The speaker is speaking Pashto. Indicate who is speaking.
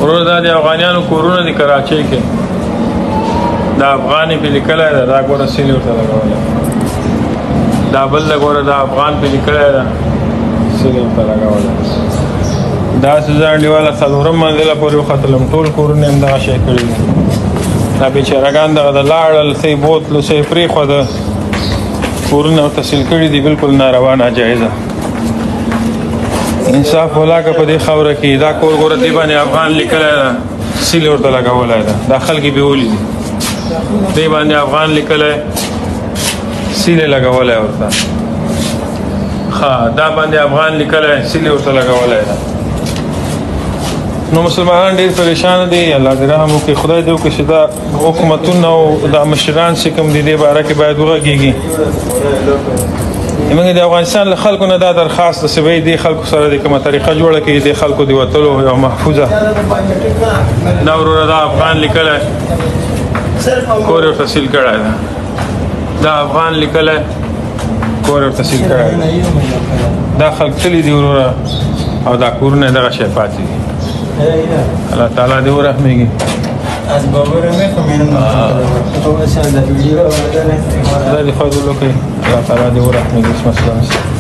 Speaker 1: ورور دا د افغانانو کورونه دي کراچۍ کې دا افغاني په لیکلی ده دا ګوره سیلې ورته لګولی دا بل د ګوره دا افغان په لیکلی ده سیلې ورته لګولی داسې زه انډیواله څلورم منزله پورې وختلم ټول کورونه یې همدغه شی کړي دي دا بیچارهګان دغه د لاړل څه یې بوتلو څه یې پرېښوده کورونه ورته سیل کړي دي بالکل ناروا ناجایزه انصاف ولاکه په دې خاوره کې دا کور ګوره دې باندې افغان لیکلی ده سیلې ورته لګولی ده دا خلک یې بیولي دي دې باندې افغان لیکلی سیلې لګولی ورته ښه دا باندې افغان لیکلی سیلې ورته لګولی ده نو مسلمانان ډېر پریشان دي الله دې رحم وکړي خدای دې وکړي چې دا حکومتونه او دا مشران چې کوم دي دې باره کې باید وغږېږي موږ د افغانستان له خلکو نه دا درخواست ده چې باید دې خلکو سره د کومه طریقه جوړه کړي دې خلکو د وتلو یو محفوظه دا وروره دا افغان لیکلی کور ورته سیل کړی ده دا افغان لیکلی کور ورته سیل کړی ده دا خلک تلي دي وروره او دا کورونه دغه شی پاتې دي الله تعالی دې ورحمېږي خدای دې فضل وکړي الله تعالی دې ورحمېږي